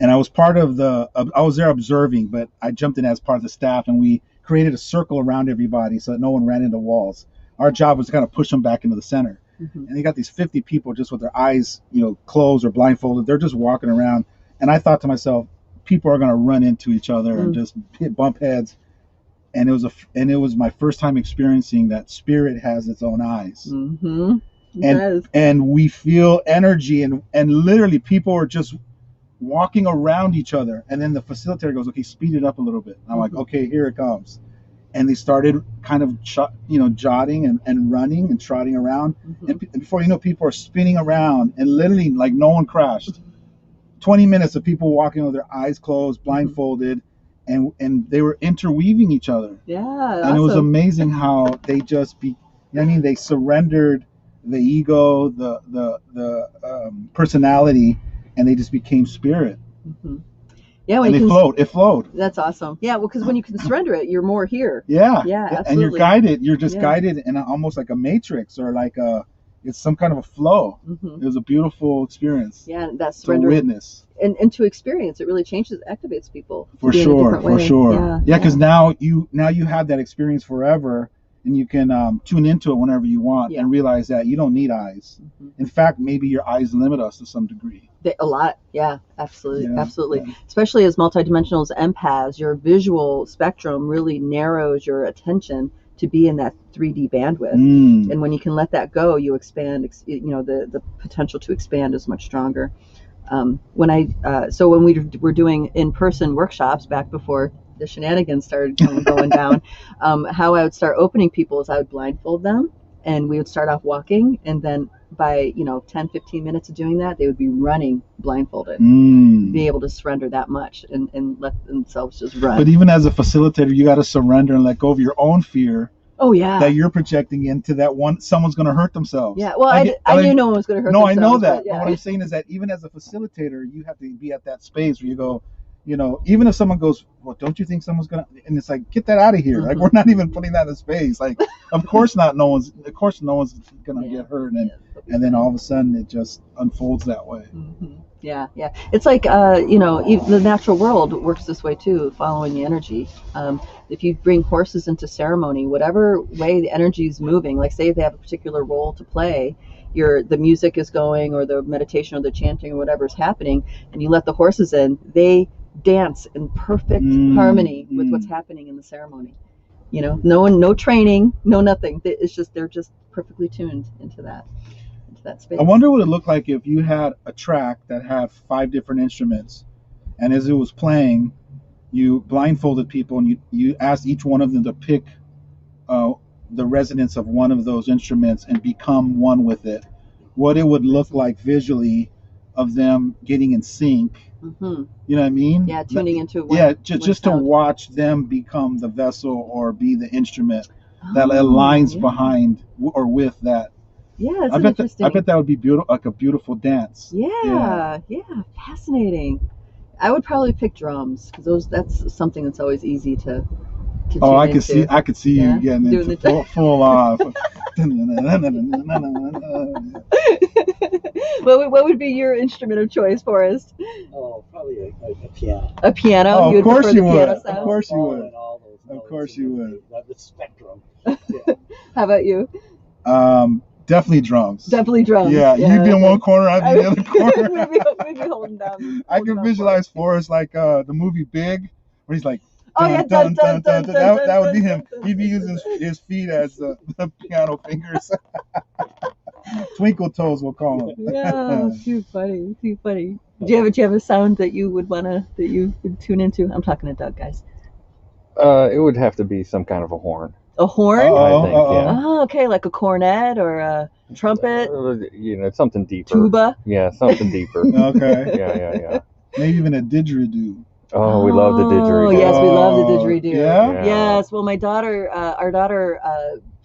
and I was I was there observing, but I jumped in as part of the staff, and we created a circle around everybody so that no one ran into walls. Our job was to kind of push them back into the center. Mm-hmm. And they got these 50 people just with their eyes, closed or blindfolded. They're just walking around. And I thought to myself, people are going to run into each other and just bump heads. And it was my first time experiencing that spirit has its own eyes. Mm-hmm. And we feel energy, and literally people are just walking around each other. And then the facilitator goes, okay, speed it up a little bit. And I'm like, okay, here it comes. And they started kind of, jotting and running and trotting around. Mm-hmm. And before you know, people are spinning around, and literally like no one crashed. 20 minutes of people walking with their eyes closed, blindfolded, and they were interweaving each other. Yeah. And awesome. It was amazing how they just they surrendered the ego, the personality, and they just became spirit. Mm-hmm. Yeah, and it flowed. That's awesome. Yeah, well, because when you can surrender it, you're more here. Yeah, absolutely. And you're guided. You're just guided in almost like a matrix, or like it's some kind of a flow. Mm-hmm. It was a beautiful experience. Yeah, that's surrender. To witness and to experience. It really activates people. For sure. Yeah, because now you have that experience forever, and you can tune into it whenever you want, and realize that you don't need eyes. Mm-hmm. In fact, maybe your eyes limit us to some degree. A lot. Yeah, absolutely. Yeah. Especially as multidimensionals empaths, your visual spectrum really narrows your attention to be in that 3D bandwidth. And when you can let that go, you expand, the potential to expand is much stronger. So when we were doing in-person workshops back before the shenanigans started going down, how I would start opening people is I would blindfold them, and we would start off walking, and then by 10-15 minutes of doing that, they would be running blindfolded, be able to surrender that much and let themselves just run. But even as a facilitator, you got to surrender and let go of your own fear. Oh yeah, that you're projecting into that someone's going to hurt themselves. Yeah, well, I knew no one was going to hurt themselves. No, I know that. But what I'm saying is that even as a facilitator, you have to be at that space where you go, even if someone goes, well, don't you think someone's going to, and it's like, get that out of here. Mm-hmm. Like, we're not even putting that in space. Like, of course no one's going to get hurt. And then all of a sudden it just unfolds that way. Mm-hmm. Yeah. It's like, the natural world works this way too, following the energy. If you bring horses into ceremony, whatever way the energy is moving, like say they have a particular role to play, the music is going, or the meditation or the chanting or whatever is happening, and you let the horses in, they dance in perfect harmony with what's happening in the ceremony. No training, no nothing. They're just perfectly tuned into that space. I wonder what it looked like if you had a track that had 5 different instruments, and as it was playing, you blindfolded people and you asked each one of them to pick the resonance of one of those instruments and become one with it. What it would look like visually of them getting in sync. Mm-hmm. You know what I mean? Yeah, tuning into one. Yeah, just to watch them become the vessel or be the instrument that aligns behind or with that. Yeah, that's interesting. I bet that would be beautiful, like a beautiful dance. Yeah, fascinating. I would probably pick drums because that's something that's always easy to I could see you getting into full off. What would be your instrument of choice, Forrest? Oh, probably a piano. A piano? Oh, of course you would. Of course you would. Of course you would. The spectrum. How about you? Definitely drums. Definitely drums. Yeah, you'd be in one corner, I'd be in the other corner. we'd be holding down. I can visualize Forrest like the movie Big, where he's like, oh yeah, dun, dun, dun, dun, dun, that would be dun, him. dun, He'd be dun, using dun. his feet as the piano fingers. Twinkle toes, we'll call them. Yeah, too funny, too funny. Do you have a sound that you would tune into? I'm talking to Doug, guys. It would have to be some kind of a horn. A horn? I think, yeah. Oh, okay, like a cornet or a trumpet, Something deeper. tuba. Yeah, something deeper. Okay. Yeah. Maybe even a didgeridoo. Oh, we love the didgeridoo. Oh, yes, we love the didgeridoo. Yeah? Yes. Well, my daughter, our daughter,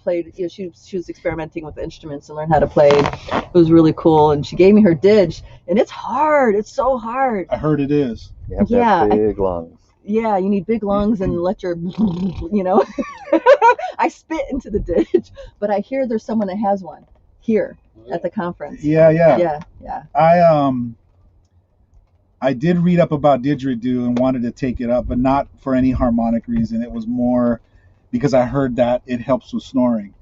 played. She was experimenting with instruments and learned how to play. It was really cool, and she gave me her didge, and it's hard. It's so hard. I heard it is. You have to have big lungs. Yeah, you need big lungs and let your, I spit into the ditch, but I hear there's someone that has one here at the conference. Yeah. Yeah. I did read up about didgeridoo and wanted to take it up, but not for any harmonic reason. It was more because I heard that it helps with snoring.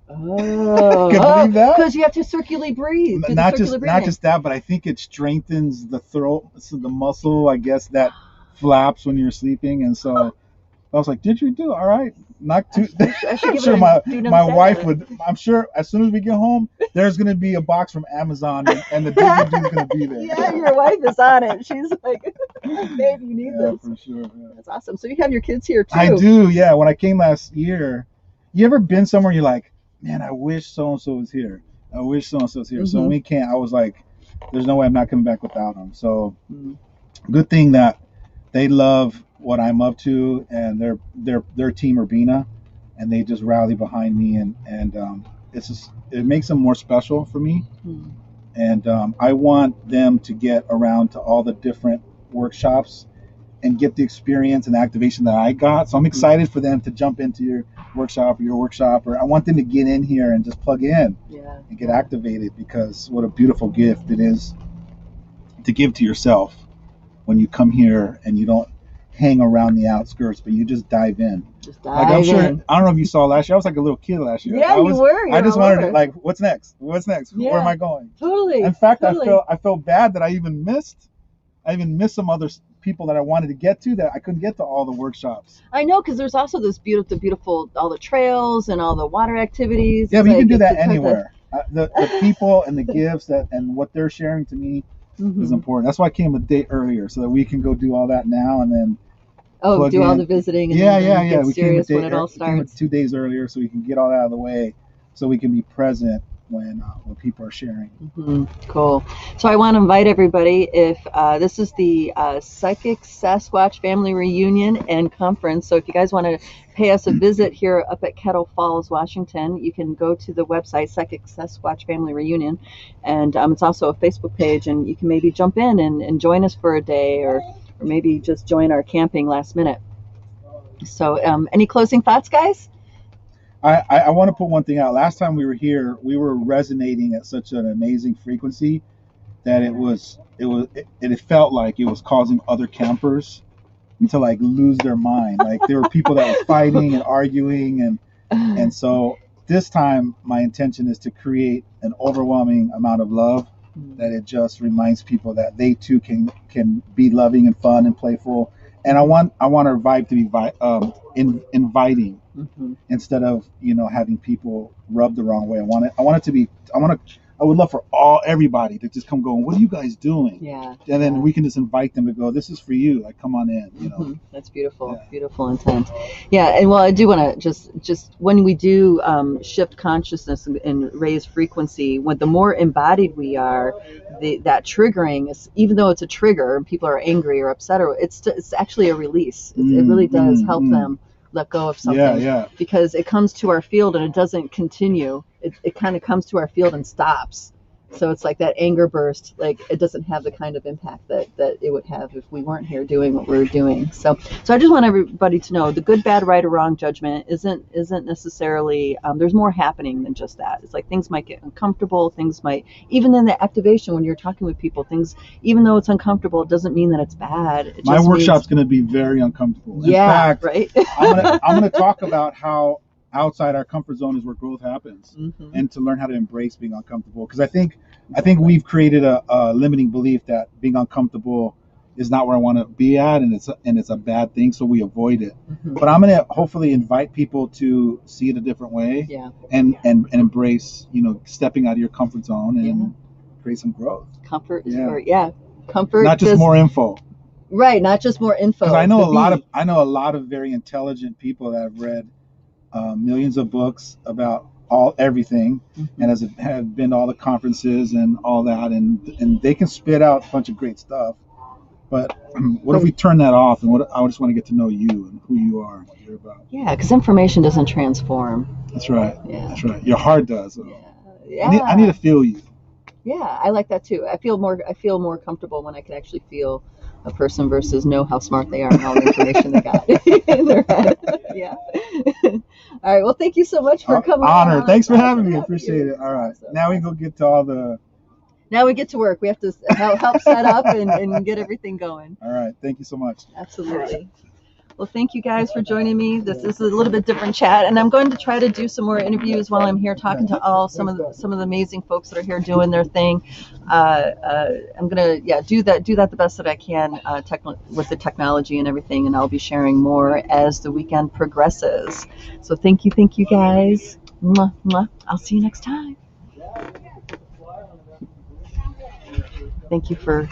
Oh, Can you believe that? Because you have to circularly breathe. Not just that, but I think it strengthens the throat, so the muscle, I guess, that flaps when you're sleeping. And so I was like, didgeridoo, all right. Not too. I'm sure my wife would. I'm sure as soon as we get home, there's gonna be a box from Amazon, and the didgeridoo's gonna be there. Yeah, your wife is on it. She's like, babe, you need this. For sure. Yeah. That's awesome. So you have your kids here too. I do. Yeah. When I came last year, you ever been somewhere you're like, man, I wish so and so was here. I wish so and so was here. So when we can't, I was like, there's no way I'm not coming back without them. So good thing that they love what I'm up to, and they're Team Urbina, and they just rally behind me, and it makes them more special for me. And I want them to get around to all the different workshops and get the experience and activation that I got. So I'm excited for them to jump into your workshop, or I want them to get in here and just plug in and get activated, because what a beautiful gift it is to give to yourself when you come here and you don't hang around the outskirts, but you just dive in. I'm sure, I don't know if you saw last year, I was like a little kid last year. Yeah, you were. I just wanted to, like, what's next? Yeah. Where am I going? Totally. In fact, I felt bad that I even missed some other people that I wanted to get to, that I couldn't get to all the workshops. I know, because there's also this beautiful, all the trails and all the water activities. Yeah, but you can do that anywhere. The people and the gifts and what they're sharing to me is important. That's why I came a day earlier, so that we can go do all that now and then. Oh, do all the visiting and get serious when it all starts. 2 days earlier, so we can get all that out of the way, so we can be present when people are sharing. Cool. So I want to invite everybody, if this is the Psychic Sasquatch Family Reunion and Conference. So if you guys want to pay us a visit here up at Kettle Falls, Washington, you can go to the website Psychic Sasquatch Family Reunion, and it's also a Facebook page, and you can maybe jump in and join us for a day, or maybe just join our camping last minute. So any closing thoughts, guys? I want to put one thing out. Last time we were here, we were resonating at such an amazing frequency that it felt like it was causing other campers to like lose their mind. Like there were people that were fighting and arguing, and so this time my intention is to create an overwhelming amount of love, that it just reminds people that they too can be loving and fun and playful. And I want our vibe to be inviting, instead of having people rub the wrong way. I would love for everybody to just come going, what are you guys doing? Yeah. And then we can just invite them to go, this is for you. Like, come on in, That's beautiful. Yeah. Beautiful intent. Yeah. And well, I do want to just when we do shift consciousness and raise frequency, when the more embodied we are, that triggering is, even though it's a trigger and people are angry or upset, or it's actually a release. It really does help them let go of something, because it comes to our field and it doesn't continue. It kind of comes to our field and stops. So it's like that anger burst, like it doesn't have the kind of impact that it would have if we weren't here doing what we're doing. So I just want everybody to know the good, bad, right, or wrong judgment isn't necessarily, there's more happening than just that. It's like things might get uncomfortable, things might, even in the activation when you're talking with people, things, even though it's uncomfortable, it doesn't mean that it's bad. My workshop's going to be very uncomfortable. Yeah, in fact, right. I'm going to talk about how outside our comfort zone is where growth happens, Mm-hmm. and to learn how to embrace being uncomfortable. Because I think we've created a limiting belief that being uncomfortable is not where I want to be at, and it's a bad thing, so we avoid it. Mm-hmm. But I'm gonna hopefully invite people to see it a different way, Yeah. and embrace, stepping out of your comfort zone and create some growth. Comfort is Yeah. comfort. Not just more info. Right, not just more info. Because I know a lot of very intelligent people that have read millions of books about everything, Mm-hmm. and have been to all the conferences and all that, and they can spit out a bunch of great stuff. But what if we turn that off, and I just want to get to know you and who you are and what you're about. Yeah, because information doesn't transform. That's right. Yeah. That's right. Your heart does. Yeah. I need to feel you. Yeah, I like that too. I feel more comfortable when I can actually feel a person versus know how smart they are and all the information they got in their head. Yeah. All right. Well, thank you so much for coming. Honor. Thanks for having me. Awesome. Appreciate it. All right. Awesome. Now we can go get to all the. Now we get to work. We have to help set up and get everything going. All right. Thank you so much. Absolutely. Well, thank you guys for joining me. This is a little bit different chat, and I'm going to try to do some more interviews while I'm here talking to some of the amazing folks that are here doing their thing. I'm gonna do that the best that I can with the technology and everything, and I'll be sharing more as the weekend progresses. So thank you guys. Mwah, mwah. I'll see you next time. Thank you for